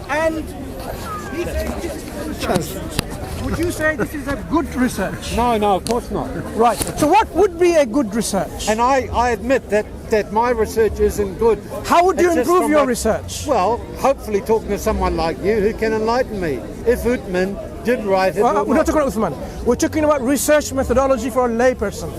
And he says this is research. Would you say this is a good research? No, of course not. Right. So what would be a good research? And I admit that my research isn't good. How would you It's just improve from your my- research? Well, hopefully talking to someone like you who can enlighten me. If Uthman did write it, Well, we're not talking about Uthman. We're talking about research methodology for a layperson.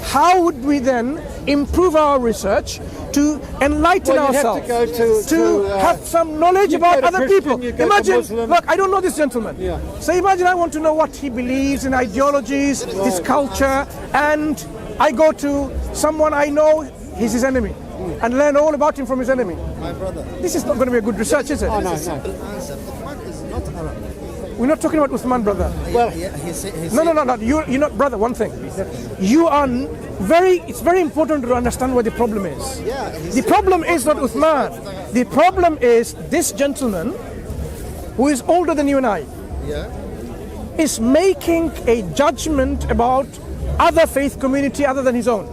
How would we then improve our research to enlighten Well, you'd have ourselves, to go to, have some knowledge you about go to other Christian, people? you go to Imagine, Muslim. look, I don't know this gentleman. Yeah. So imagine I want to know what he believes in ideologies, his culture, and I go to someone I know he's his enemy and learn all about him from his enemy. My brother. This is not going to be a good research, is it? Oh, no. Answer. Uthman is not Arab. We're not talking about Uthman, brother. Well, No. You're not, brother. One thing, you are it's very important to understand what the problem is. Yeah, The problem is not Uthman. The problem is this gentleman, who is older than you and I, yeah. is making a judgment about other faith community other than his own.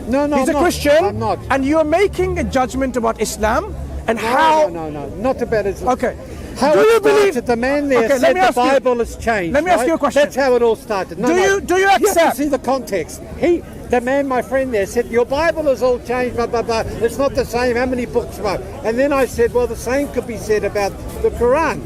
no, He's I'm a not. Christian, I'm not. and you're making a judgment about Islam and how. No, not about it. Okay. How Do it you believe? started, the man there Okay, let said me the ask you- Bible has changed. let me ask you a right? question. That's how it all started. No, Do no. you You have accept? to see the context. The man, my friend there, said, your Bible has all changed, blah, blah, blah. It's not the same. How many books wrote? And then I said, well, the same could be said about the Qur'an.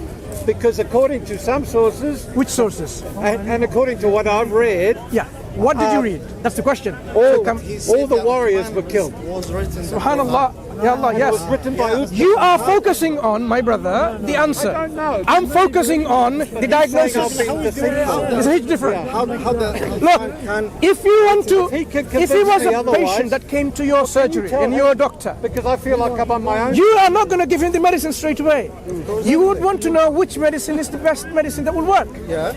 Because according to some sources, Which sources? and according to what I've read, Yeah. What did you read? That's the question. all, He all said the that warriors Quran were killed. Was written. Subhanallah. Ya Allah, It yes. was written by Uthman. You are focusing on, my brother, the answer. I don't know. I'm focusing on the Saying diagnosis. I've been deceitful. It's a huge difference. How the Look, if you want to, If he can if he was convince me a otherwise, patient that came to your surgery tell and him? you're a doctor, Because I feel like I'm on my own. you are not going to give him the medicine straight away. You would want to know which medicine is the best medicine that will work. Yeah.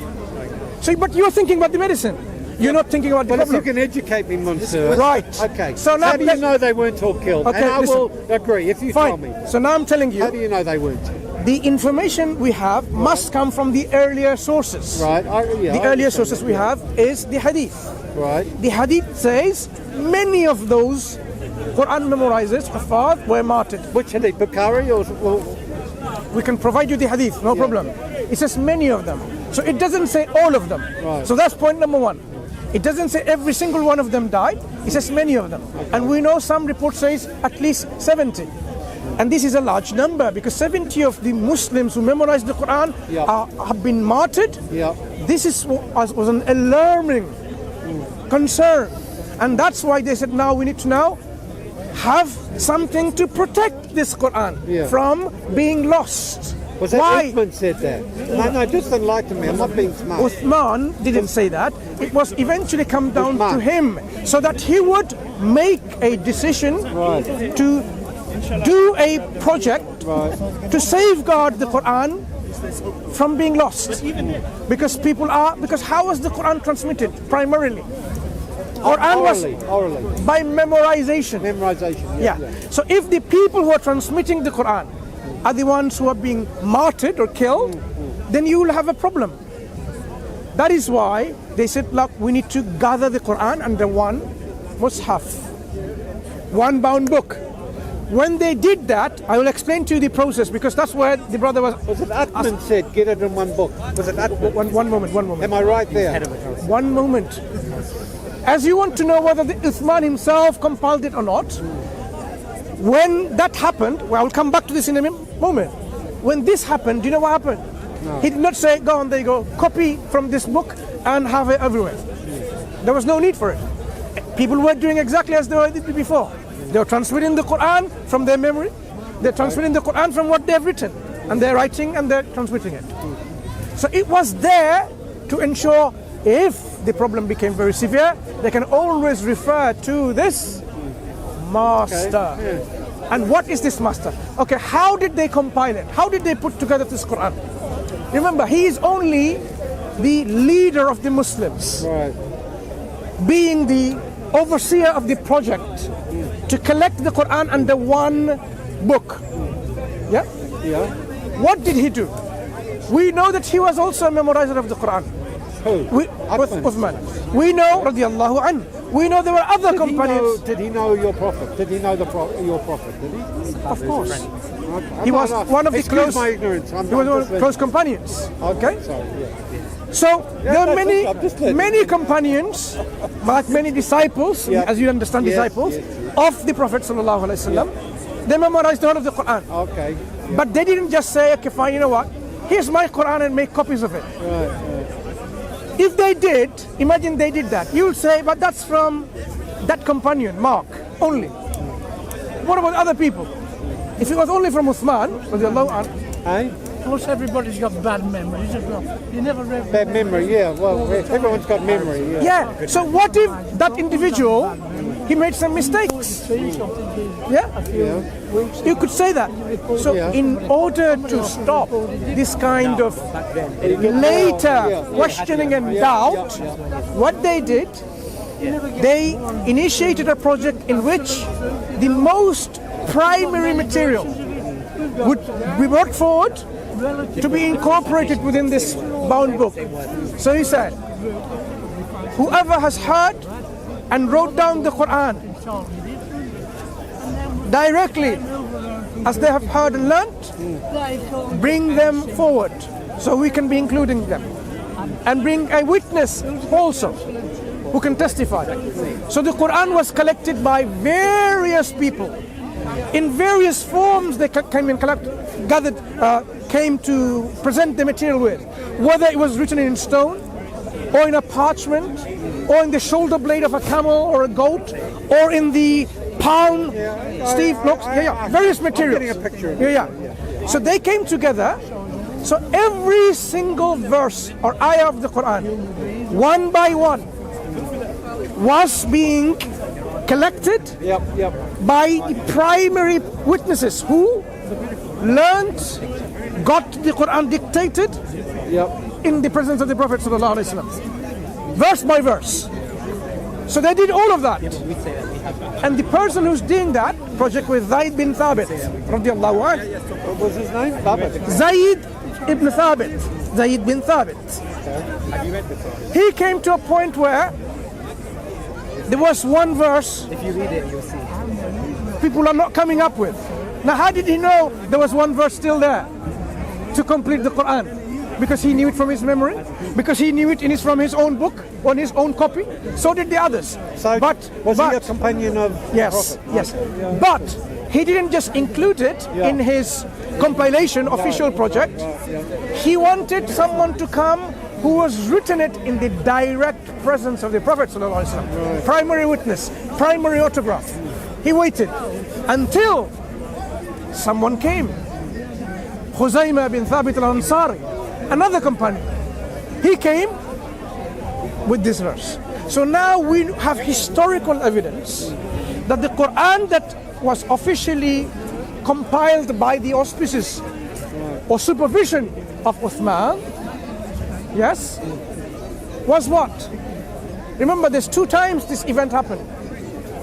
So, but you're thinking about the medicine. You're not thinking about the But if you problem. can educate me, Mansur. Right. Okay. So now how do you let's- know they weren't all killed? Okay, and I listen. will agree if you tell me. Fine. So now I'm telling How do you, you know they weren't? the information we have must come from the earlier sources. Right. The earlier sources we have is the hadith. Right. The hadith says many of those Quran memorizers, Hafaz, were martyred. Which hadith? Bukhari or We can provide you the hadith, no problem. It says many of them. So it doesn't say all of them. Right. So that's point number one. It doesn't say every single one of them died. It says many of them. And we know some report says at least 70. And this is a large number because 70 of the Muslims who memorized the Quran Yeah. have been martyred. Yeah. This was an alarming concern. And that's why they said now we need to now have something to protect this Quran Yeah. from being lost. Was that Why? Uthman said that? No, just enlighten me. I'm not being smart. Uthman didn't say that. It was eventually come down to Uthman. him so that he would make a decision Right. to do a project Right. to safeguard the Quran from being lost. Because how was the Quran transmitted primarily? Quran was Orally. by memorization. Memorization. Yeah. So if the people who are transmitting the Quran are the ones who are being martyred or killed, then you will have a problem. That is why they said, look, we need to gather the Quran under one mushaf, one bound book. When they did that, I will explain to you the process because that's where the brother was. Was it Uthman said, get it in one book? Was it Uthman? One moment. Am I right there? One moment. As you want to know whether the Uthman himself compiled it or not, when that happened, well, I'll come back to this in a moment. When this happened, do you know what happened? No. He did not say, go on, there you go, copy from this book and have it everywhere. There was no need for it. People were doing exactly as they did before. They were transmitting the Quran from their memory. They're transmitting the Quran from what they've written. And they're writing and they're transmitting it. So it was there to ensure if the problem became very severe, they can always refer to this master. Okay. And what is this master? Okay, how did they compile it? How did they put together this Quran? Remember, he is only the leader of the Muslims, Right. being the overseer of the project to collect the Quran under one book. Yeah? Yeah. What did he do? We know that he was also a memorizer of the Quran. Who? With Uthman. We know, radhyallahu anhu. We know there were other companions. Did he know your prophet? Did he know your prophet? Did he? Of course. He was one of the Excuse close. my ignorance. He was one of the close companions. Okay. Sorry, yeah. So there are I'm just letting many companions, like many disciples, Yeah. as you understand, Yes, disciples yes, of the Prophet sallallahu alaihi wasallam. They memorized the whole of the Qur'an, Okay. but they didn't just say, "Okay, fine, you know what? Here's my Qur'an," and make copies of it. If they did, imagine they did that, you would say, "But that's from that companion, Mark, only." What about other people? If it was only from Uthman, radhyallahu anhu, Hey? Most everybody's got bad memories as well. You never read. Bad memory, yeah. Well, everyone's got memory, yeah. yeah. So what if that individual, he made some mistakes? Yeah. You could say that. So Yeah. in order to stop this kind of later questioning and doubt, what they did, they initiated a project in which the most primary material would be brought forward to be incorporated within this bound book. So he said, whoever has heard and wrote down the Qur'an directly as they have heard and learnt, bring them forward so we can be including them, and bring a witness also who can testify. So the Qur'an was collected by various people in various forms. They came and gathered, came to present the material with, whether it was written in stone or in a parchment or in the shoulder blade of a camel or a goat or in the palm, Steve, looks, various materials. I'm getting a picture of Yeah. So they came together. So every single verse or ayah of the Quran, one by one, was being collected by the primary witnesses who learned, got the Quran dictated in the presence of the Prophet sallallahu alaihi wasallam, verse by verse. So they did all of that. And the person who's doing that project with Zayd bin Thabit, radhyallahu anhu. What was his name? Baba. Zayd ibn Thabit, Zayd bin Thabit. He came to a point where there was one verse, if you read it, you'll see, people are not coming up with. Now, how did he know there was one verse still there to complete the Quran? Because he knew it from his memory, because he knew it from his own book, on his own copy. So did the others. So was he a companion of Yes, the Prophet? yes. But he didn't just include it in his compilation official project. He wanted someone to come who was written it in the direct presence of the Prophet sallallahu alaihi wasallam. Primary witness, primary autograph. He waited until someone came. Khuzaymah bin Thabit al-Ansari, another companion. He came with this verse. So now we have historical evidence that the Quran that was officially compiled by the auspices or supervision of Uthman, yes, was what? Remember, there's two times this event happened.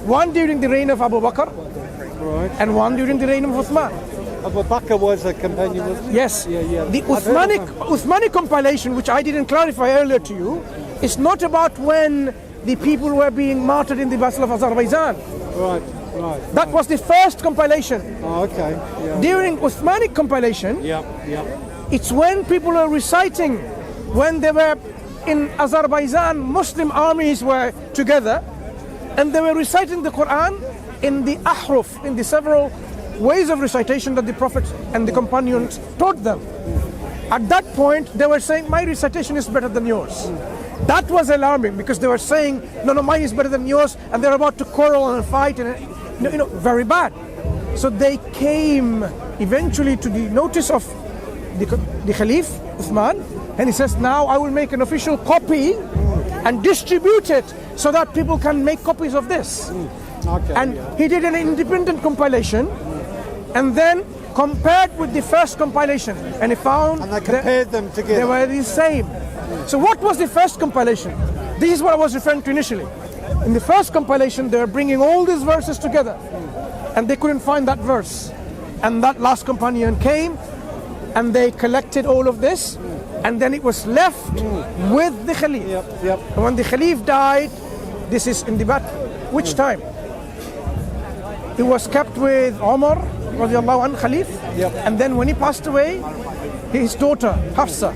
One during the reign of Abu Bakar, and one during the reign of Uthman. Abu Bakar was a companion of... Yes, Yeah. the I've heard of Uthmanic compilation, which I didn't clarify earlier to you, is not about when the people were being martyred in the Battle of Azerbaijan. Right. That was the first compilation. Oh, okay. Yeah. During Uthmanic compilation, it's when people are reciting, when they were in Azerbaijan, Muslim armies were together, and they were reciting the Quran in the ahruf, in the several ways of recitation that the Prophet and the companions taught them. At that point, they were saying, my recitation is better than yours. That was alarming, because they were saying, no, mine is better than yours, and they're about to quarrel and fight, and very bad. So they came eventually to the notice of the Khalif, Uthman, and he says, now I will make an official copy and distribute it so that people can make copies of this. And he did an independent compilation, and then compared with the first compilation, and he found And they compared them together. they were the same. So what was the first compilation? This is what I was referring to initially. In the first compilation, they were bringing all these verses together, and they couldn't find that verse. And that last companion came, and they collected all of this, and then it was left with the Khalif. And when the Khalif died, this is in the battle. Which time? It was kept with Omar, radhyallahu anhu, Khalif. Yep. And then when he passed away, his daughter, Hafsa.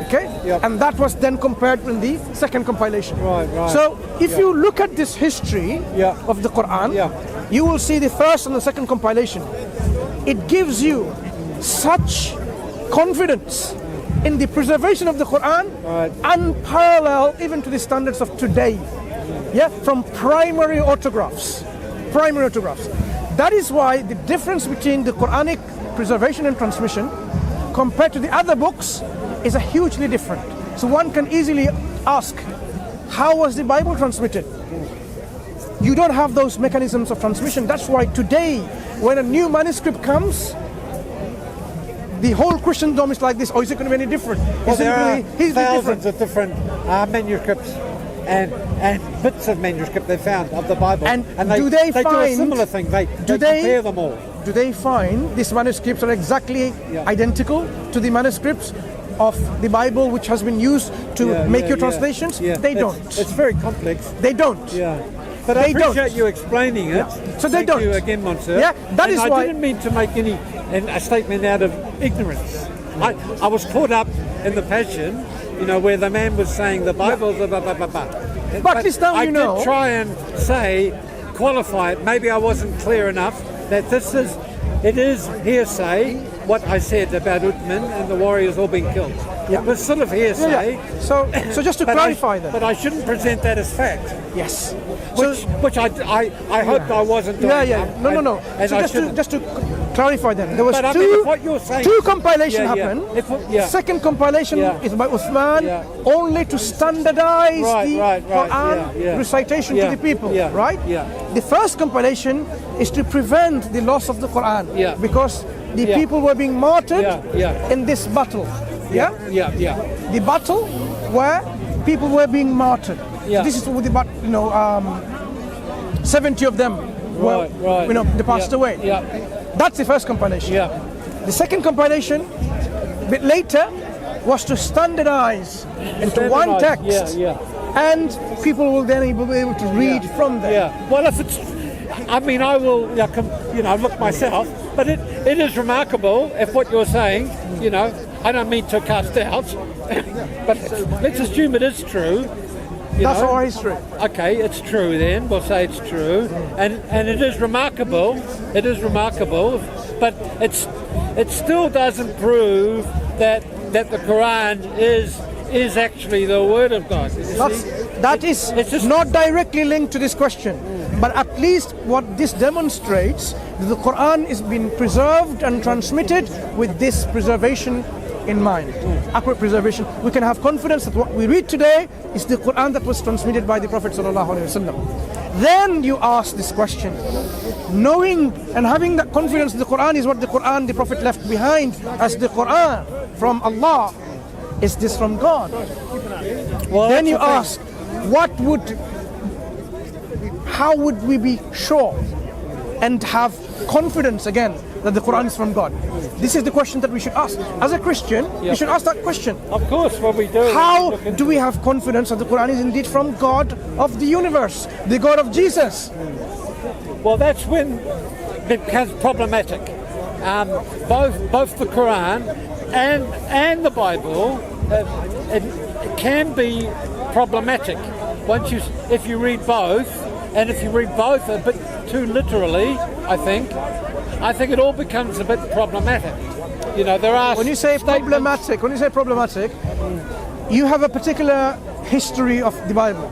Okay? Yep. And that was then compared in the second compilation. Right. So if you look at this history Yeah. of the Qur'an, Yeah. you will see the first and the second compilation. It gives you such confidence in the preservation of the Qur'an, Right. unparalleled even to the standards of today. Yeah, from primary autographs. That is why the difference between the Quranic preservation and transmission compared to the other books is a hugely different. So one can easily ask, how was the Bible transmitted? You don't have those mechanisms of transmission. That's why today, when a new manuscript comes, the whole Christendom is like this. Oh, is it going to be any different? Well, Is it there are really hugely thousands different? of different manuscripts and bits of manuscript they found of the Bible. And they do they do a find- similar thing. They do they- compare them all. Do they find these manuscripts are exactly Yeah. identical to the manuscripts of the Bible which has been used to Yeah, make yeah, your yeah. translations? Yeah. They It's- don't. It's very complex. They don't. Yeah. But I They don't. appreciate you explaining it. So they Thank you don't. again, Mansur. Yeah, that And is I why- didn't mean to make a statement out of ignorance. I was caught up in the passion, where the man was saying the Bible's blah, blah, blah, blah, blah. But this time I you know- did try and qualify it. Maybe I wasn't clear enough that it is hearsay, what I said about Uthman and the warriors all being killed. Yeah. It was sort of hearsay. Yeah. So just to But clarify that. But I shouldn't present that as fact. Yes. Which I hoped I wasn't doing. Yeah. No. And So I shouldn't. just to clarify then, there was But I mean, if what you're saying- two compilation Yeah, yeah. happened. Yeah. Second compilation Yeah. is by Uthman, Yeah. only to standardize the Right. Quran Yeah. recitation Yeah. to the people. Yeah. Right? Yeah. The first compilation is to prevent the loss of the Quran. Yeah. Because the Yeah. people were being martyred Yeah, yeah. in this battle. Yeah? Yeah. The battle where people were being martyred. Yeah. This is with the 70 of them were, Right. they passed away. Yeah. That's the first compilation. Yeah. The second compilation, a bit later, was to standardize into one Standardise, text, yeah. and people will then be able to read from there. Yeah. Well, if it's, I mean, I will, look myself. But it is remarkable if what you're saying, I don't mean to cast doubt, but let's assume it is true. That's our history. Okay, it's true then. We'll say it's true, and it is remarkable. It is remarkable, but it still doesn't prove that the Quran is actually the word of God. You see? That is it's just- not directly linked to this question, but at least what this demonstrates, that the Quran is being preserved and transmitted with this preservation in mind, accurate preservation. We can have confidence that what we read today is the Quran that was transmitted by the Prophet ﷺ. Then you ask this question, knowing and having that confidence that the Quran is what the Prophet left behind as the Quran from Allah. Is this from God? Well, Then that's you the thing. ask, how would we be sure and have confidence again that the Quran is from God? This is the question that we should ask. As a Christian, we should ask that question. Of course, what we do. How look into do we have confidence that the Quran is indeed from God of the universe, the God of Jesus? Well, that's when it becomes problematic. Both the Quran and the Bible, it can be problematic if you read both, and if you read both a bit too literally, I think it all becomes a bit problematic. There are When you say problematic, you have a particular history of the Bible.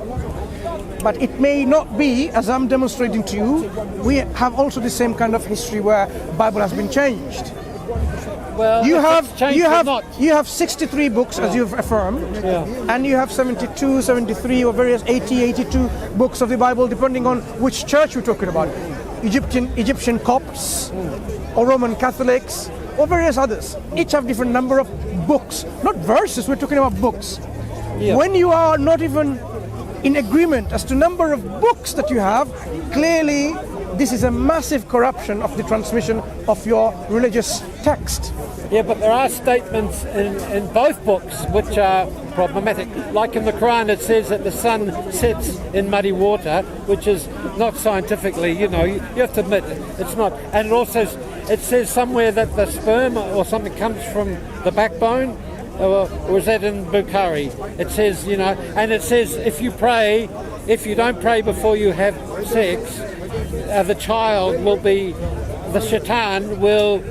But it may not be, as I'm demonstrating to you, we have also the same kind of history where Bible has been changed. Well, You if have it's changed or not. 63 books, as you've affirmed, and you have 72, 73, or various 80, 82 books of the Bible, depending on which church you're talking about. Egyptian Copts, or Roman Catholics, or various others. Each have different number of books, not verses. We're talking about books. Yeah. When you are not even in agreement as to number of books that you have, clearly this is a massive corruption of the transmission of your religious text. Yeah, but there are statements in both books which are problematic. Like in the Quran, it says that the sun sets in muddy water, which is not scientifically, you have to admit it's not. And it also it says somewhere that the sperm or something comes from the backbone, or is that in Bukhari? It says, you know, and it says if you don't pray before you have sex, the child will be, the shaitan will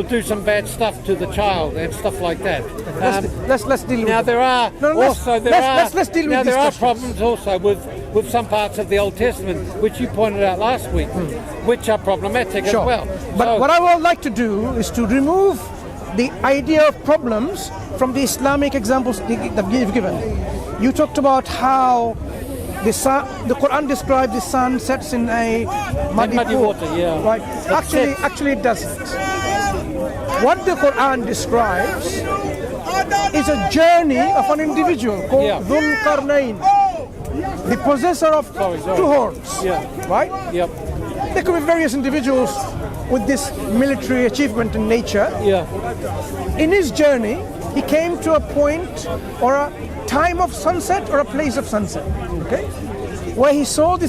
do some bad stuff to the child and stuff like that. Let's deal with now it. there are also let's deal with there are discussions. problems also with some parts of the Old Testament, which you pointed out last week, which are problematic as well. But what I would like to do is to remove the idea of problems from the Islamic examples that you've given. You talked about how the Qur'an describes the sun sets in a muddy pool, water, yeah. right? Actually, it doesn't. What the Qur'an describes is a journey of an individual called Dhul Qarnayn, the possessor of two horns, right? Yep. There could be various individuals with this military achievement in nature. Yeah. In his journey, he came to a point or a time of sunset or a place of sunset, okay, where he saw the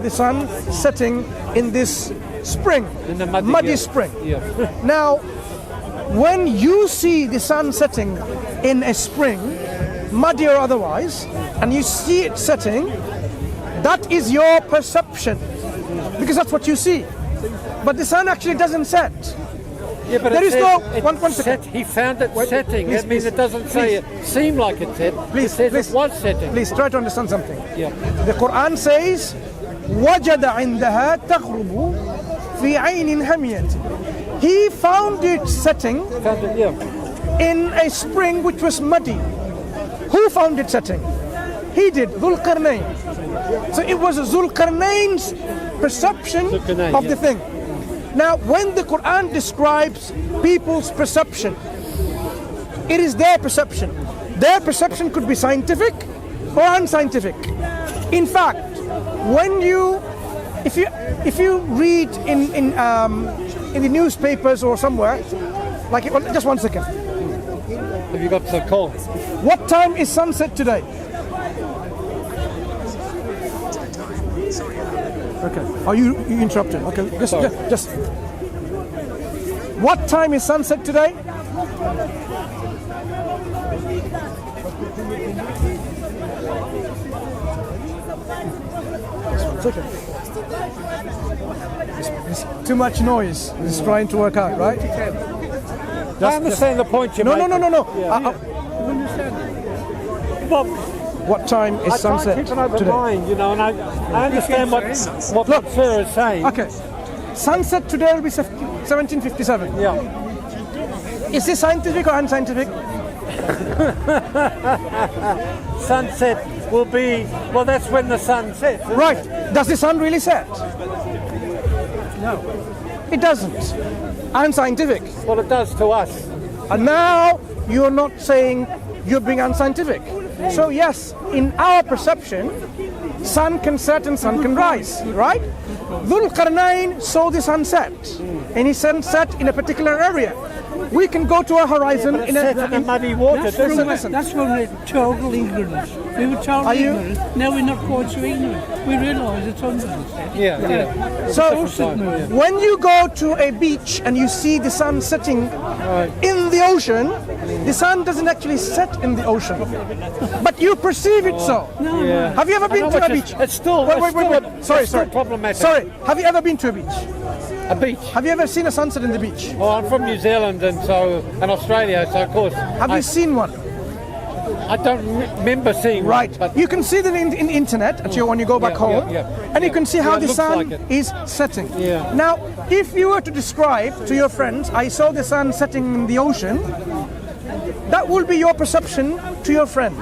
sun, setting in this spring, in the muddy spring. Yeah. Now, when you see the sun setting in a spring, muddy or otherwise, and you see it setting, that is your perception, because that's what you see. But the sun actually doesn't set. Yeah, but there is no one second. He found it setting. Please, that means it doesn't say it seemed like it set. Please, it says it was setting. Please try to understand something. Yeah. The Quran says, وَجَدَ عِنْدَهَا تَغْرُبُ فِي عَيْنٍ حَمِيَةٍ. He found it setting in a spring which was muddy. Who found it setting? He did, Dhul Qarnayn. So it was Dhul Qarnayn's perception of the thing. Now, when the Quran describes people's perception, it is their perception. Their perception could be scientific or unscientific. In fact, if you read in the newspapers or somewhere, like just 1 second. Have you got the call? What time is sunset today? Okay. Are you interrupted? Okay. Just. What time is sunset today? It's okay. It's too much noise. It's trying to work out, right? I understand the point you make. No. Well, what time is sunset I try to keep an open today? mind, you know, and I understand what Mansur is saying. Okay. Sunset today will be 1757. Yeah. Is this scientific or unscientific? Sunset will be, well, that's when the sun sets. Right. Does the sun really set? No. It doesn't. Unscientific. Well, it does to us. And now you're not saying you're being unscientific. So yes, in our perception, sun can set and sun can rise, right? Dhul Qarnayn saw the sunset, and he set in a particular area. We can go to a horizon in a muddy water. That's when we're total ignorance. We were totally ignorant. Now we're not quite so ignorant. We realise it's unset. Yeah. So when you go to a beach and you see the sun setting in the ocean, the sun doesn't actually set in the ocean, but you perceive it so. No. Have you ever been to a beach? It's still Sorry. problematic. Sorry. Have you ever been to a beach? A beach. Have you ever seen a sunset in the beach? Well, I'm from New Zealand and Australia, so of course. Have you seen one? I don't remember seeing Right. one. But you can see them in the internet when you go back home, and you can see how the sun is setting. Yeah. Now, if you were to describe to your friends, I saw the sun setting in the ocean, that will be your perception to your friend.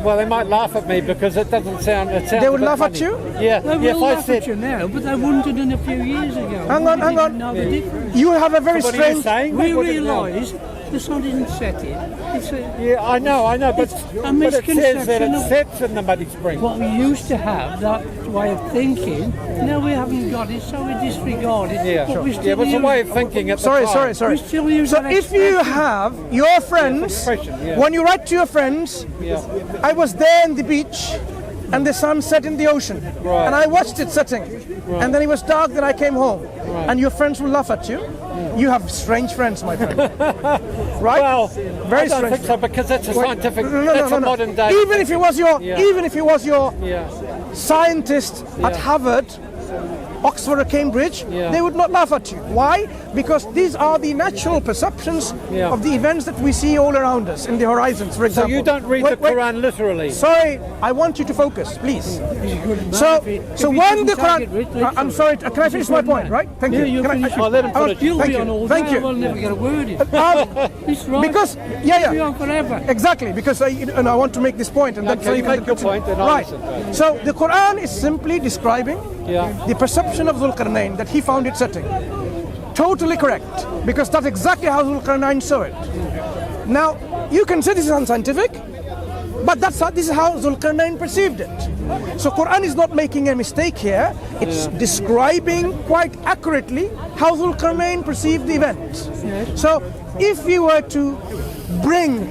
Well, they might laugh at me because it doesn't sound. They would laugh at you? Yeah. They will laugh at you now, but they wouldn't have done a few years ago. Hang on. Know the difference. You have a very What are you strange. saying? We realise the sun isn't setting. It's I know, but a it says that misconception it of sets in the muddy spring. what we used to have, that way of thinking. Now we haven't got it, so we disregard it. Yeah, But we sure. still But it's a use way it. of thinking at the time. Sorry. We still use So that if you expression. have your friends, expression, yeah. when you write to your friends, Yeah. I was there on the beach, and the sun set in the ocean, and I watched it setting, and then it was dark, then I came home, and your friends will laugh at you. You have strange friends, my friend. Right? Well, very I don't strange. think so, because that's a scientific, No, that's a modern day. Even if he was your, even if he was your Yeah. scientist at Harvard, Oxford or Cambridge, they would not laugh at you. Why? Because these are the natural perceptions of the events that we see all around us in the horizons, for So example. you don't read the Quran literally? Sorry, I want you to focus, please. So when the Quran... I'm sorry, can I finish my point, right? Thank you. you Can finish I, it. Let him finish. You'll Thank be you. on all Thank day. you. We'll never get a word in. He's right. Because, You'll be on forever. exactly, because I want to make this point, and then Okay, so you can make your continue. point and I'll Right. listen. So the Quran is simply describing Yeah. the perception of Dhul-Qarnayn that he found it setting. Totally correct, because that's exactly how Dhul-Qarnayn saw it. Now, you can say this is unscientific, but this is how Dhul-Qarnayn perceived it. So Quran is not making a mistake here. It's describing quite accurately how Dhul-Qarnayn perceived the event. So if you were to bring